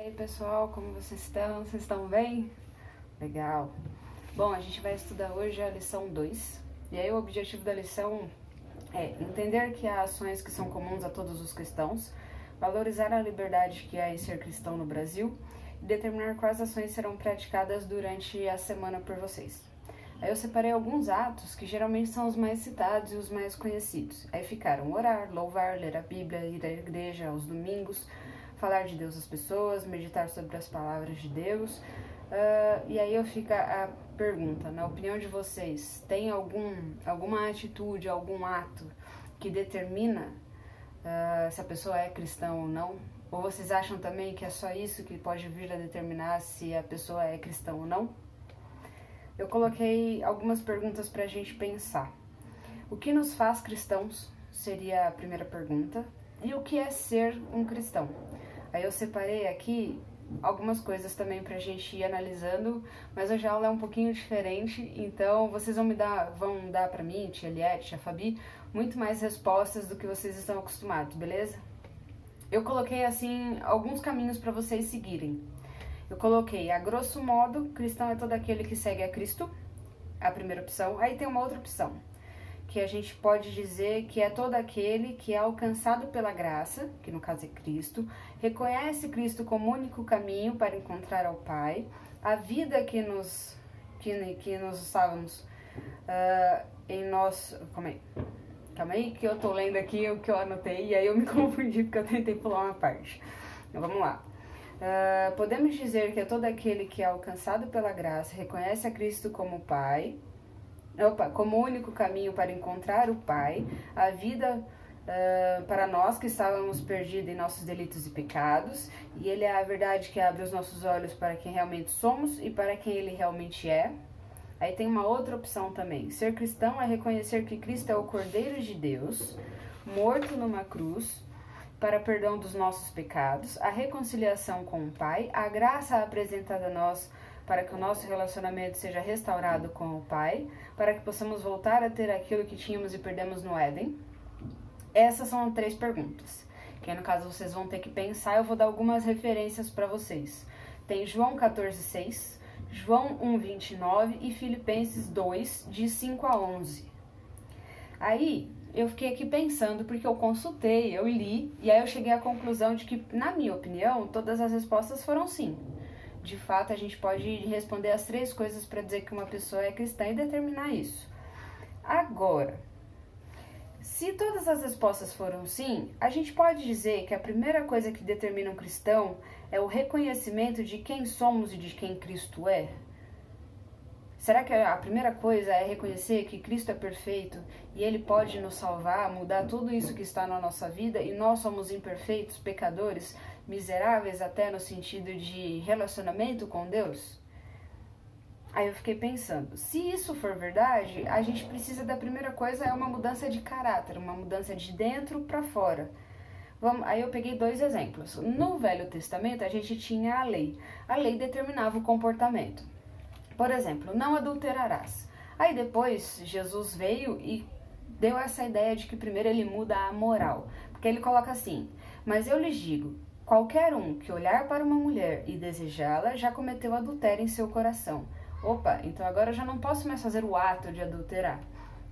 E aí pessoal, como vocês estão? Vocês estão bem? Legal! Bom, a gente vai estudar hoje a lição 2. E aí o objetivo da lição é entender que há ações que são comuns a todos os cristãos, valorizar a liberdade que há em ser cristão no Brasil e determinar quais ações serão praticadas durante a semana por vocês. Aí eu separei alguns atos que geralmente são os mais citados e os mais conhecidos. Aí ficaram orar, louvar, ler a Bíblia, ir à igreja aos domingos, falar de Deus às pessoas, meditar sobre as palavras de Deus. E aí fica a pergunta, na opinião de vocês, tem alguma atitude, algum ato que determina se a pessoa é cristã ou não? Ou vocês acham também que é só isso que pode vir a determinar se a pessoa é cristã ou não? Eu coloquei algumas perguntas para a gente pensar. O que nos faz cristãos seria a primeira pergunta. E o que é ser um cristão? Aí eu separei aqui algumas coisas também para a gente ir analisando, mas hoje a aula é um pouquinho diferente, então vocês vão dar para mim, tia Eliette, tia Fabi, muito mais respostas do que vocês estão acostumados, beleza? Eu coloquei assim alguns caminhos para vocês seguirem. Eu coloquei, a grosso modo, cristão é todo aquele que segue a Cristo, a primeira opção. Aí tem uma outra opção, que a gente pode dizer que é todo aquele que é alcançado pela graça, que no caso é Cristo, reconhece Cristo como único caminho para encontrar ao Pai, a vida que nós estávamos em nós... Calma aí que eu tô lendo aqui o que eu anotei e aí eu me confundi porque eu tentei pular uma parte. Então vamos lá. Podemos dizer que é todo aquele que é alcançado pela graça, reconhece a Cristo como Pai, como único caminho para encontrar o Pai, a vida para nós que estávamos perdidos em nossos delitos e pecados, e Ele é a verdade que abre os nossos olhos para quem realmente somos e para quem Ele realmente é. Aí tem uma outra opção também. Ser cristão é reconhecer que Cristo é o Cordeiro de Deus, morto numa cruz, para perdão dos nossos pecados, a reconciliação com o Pai, a graça apresentada a nós para que o nosso relacionamento seja restaurado com o Pai, para que possamos voltar a ter aquilo que tínhamos e perdemos no Éden. Essas são 3 perguntas, que no caso vocês vão ter que pensar. Eu vou dar algumas referências para vocês. Tem João 14,6, João 1,29 e Filipenses 2, de 5 a 11. Aí eu fiquei aqui pensando, porque eu consultei, eu li, e aí eu cheguei à conclusão de que, na minha opinião, todas as respostas foram sim. De fato, a gente pode responder as 3 coisas para dizer que uma pessoa é cristã e determinar isso. Agora, se todas as respostas foram sim, a gente pode dizer que a primeira coisa que determina um cristão é o reconhecimento de quem somos e de quem Cristo é? Será que a primeira coisa é reconhecer que Cristo é perfeito e Ele pode nos salvar, mudar tudo isso que está na nossa vida e nós somos imperfeitos, pecadores, miseráveis até no sentido de relacionamento com Deus? Aí eu fiquei pensando, se isso for verdade, a gente precisa da primeira coisa, é uma mudança de caráter, uma mudança de dentro para fora. Aí eu peguei 2 exemplos. No Velho Testamento a gente tinha a lei. A lei determinava o comportamento. Por exemplo, não adulterarás. Aí depois Jesus veio e deu essa ideia de que primeiro ele muda a moral. Porque ele coloca assim, mas eu lhes digo, qualquer um que olhar para uma mulher e desejá-la já cometeu adultério em seu coração. Opa, então agora eu já não posso mais fazer o ato de adulterar.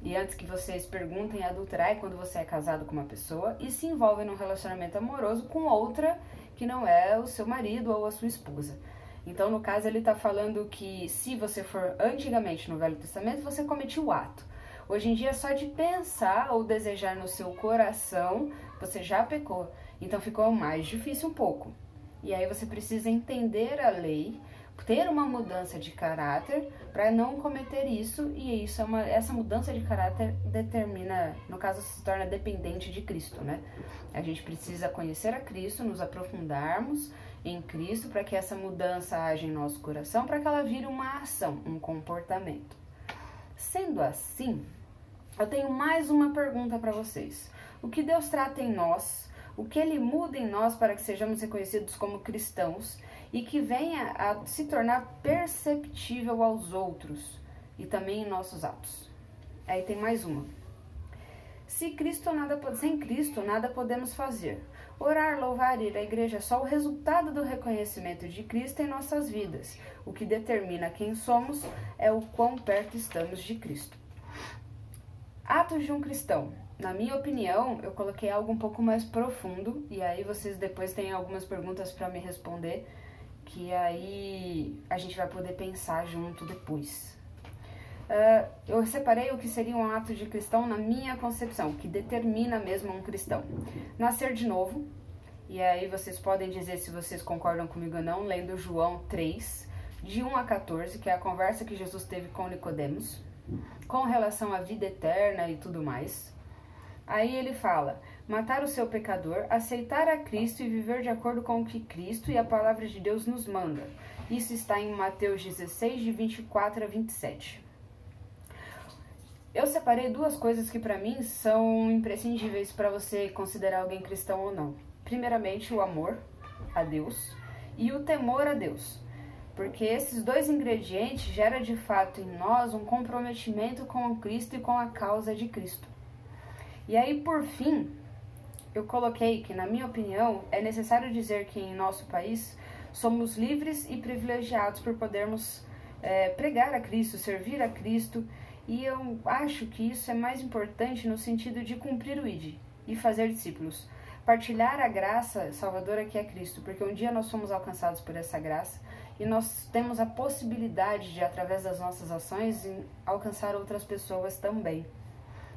E antes que vocês perguntem, adulterar é quando você é casado com uma pessoa e se envolve num relacionamento amoroso com outra que não é o seu marido ou a sua esposa. Então, no caso, ele está falando que se você for antigamente no Velho Testamento, você cometia o ato. Hoje em dia, só de pensar ou desejar no seu coração, você já pecou. Então, ficou mais difícil um pouco. E aí você precisa entender a lei, ter uma mudança de caráter para não cometer isso. E isso essa mudança de caráter determina, no caso, se torna dependente de Cristo, né? A gente precisa conhecer a Cristo, nos aprofundarmos em Cristo para que essa mudança haja em nosso coração, para que ela vire uma ação, um comportamento. Sendo assim, eu tenho mais uma pergunta para vocês. O que Deus trata em nós, o que Ele muda em nós para que sejamos reconhecidos como cristãos e que venha a se tornar perceptível aos outros e também em nossos atos? Aí tem mais uma. Sem Cristo nada podemos fazer. Orar, louvar e ir à igreja é só o resultado do reconhecimento de Cristo em nossas vidas. O que determina quem somos é o quão perto estamos de Cristo. Atos de um cristão. Na minha opinião, eu coloquei algo um pouco mais profundo, e aí vocês depois têm algumas perguntas para me responder, que aí a gente vai poder pensar junto depois. Eu separei o que seria um ato de cristão na minha concepção, que determina mesmo um cristão. Nascer de novo, e aí vocês podem dizer se vocês concordam comigo ou não, lendo João 3, de 1 a 14, que é a conversa que Jesus teve com Nicodemos, com relação à vida eterna e tudo mais. Aí ele fala: matar o seu pecador, aceitar a Cristo e viver de acordo com o que Cristo e a palavra de Deus nos manda. Isso está em Mateus 16, de 24 a 27. Eu separei duas coisas que para mim são imprescindíveis para você considerar alguém cristão ou não. Primeiramente, o amor a Deus e o temor a Deus. Porque esses dois ingredientes geram de fato em nós um comprometimento com Cristo e com a causa de Cristo. E aí, por fim, eu coloquei que, na minha opinião, é necessário dizer que em nosso país somos livres e privilegiados por podermos pregar a Cristo, servir a Cristo, e eu acho que isso é mais importante no sentido de cumprir o ID e fazer discípulos. Partilhar a graça salvadora que é Cristo, porque um dia nós fomos alcançados por essa graça e nós temos a possibilidade de, através das nossas ações, alcançar outras pessoas também.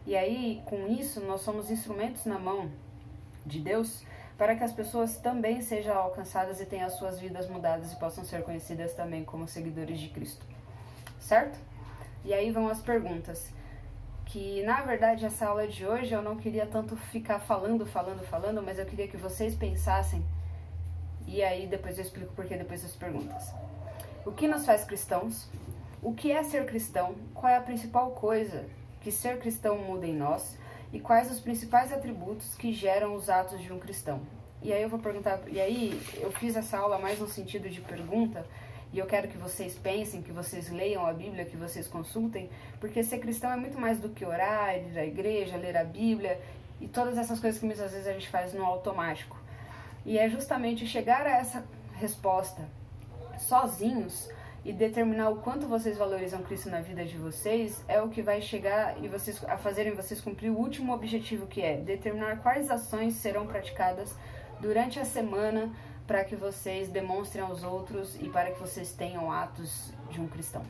E aí, com isso, nós somos instrumentos na mão de Deus para que as pessoas também sejam alcançadas e tenham as suas vidas mudadas e possam ser conhecidas também como seguidores de Cristo. Certo? E aí vão as perguntas. Que, na verdade, essa aula de hoje eu não queria tanto ficar falando, mas eu queria que vocês pensassem. E aí depois eu explico por que depois das perguntas. O que nos faz cristãos? O que é ser cristão? Qual é a principal coisa que ser cristão muda em nós? E quais os principais atributos que geram os atos de um cristão? E aí eu vou perguntar, e aí eu fiz essa aula mais no sentido de pergunta, e eu quero que vocês pensem, que vocês leiam a Bíblia, que vocês consultem, porque ser cristão é muito mais do que orar, ir à igreja, ler a Bíblia, e todas essas coisas que muitas vezes a gente faz no automático. E é justamente chegar a essa resposta sozinhos e determinar o quanto vocês valorizam Cristo na vida de vocês é o que vai chegar a fazerem vocês cumprir o último objetivo, que é determinar quais ações serão praticadas durante a semana para que vocês demonstrem aos outros e para que vocês tenham atos de um cristão.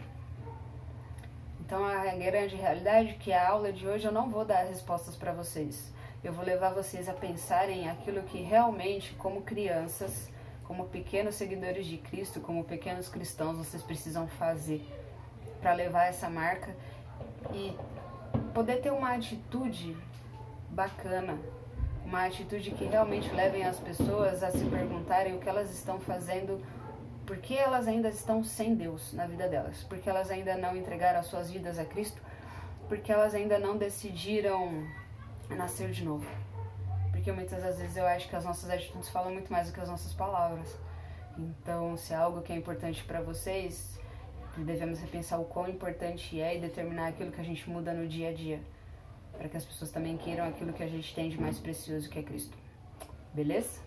Então a grande realidade é que a aula de hoje eu não vou dar respostas para vocês. Eu vou levar vocês a pensarem aquilo que realmente, como crianças, como pequenos seguidores de Cristo, como pequenos cristãos, vocês precisam fazer para levar essa marca e poder ter uma atitude bacana, uma atitude que realmente levem as pessoas a se perguntarem o que elas estão fazendo, por que elas ainda estão sem Deus na vida delas, porque elas ainda não entregaram as suas vidas a Cristo, porque elas ainda não decidiram nascer de novo. Porque muitas das vezes eu acho que as nossas atitudes falam muito mais do que as nossas palavras. Então, se é algo que é importante para vocês, devemos repensar o quão importante é e determinar aquilo que a gente muda no dia a dia, para que as pessoas também queiram aquilo que a gente tem de mais precioso, que é Cristo. Beleza?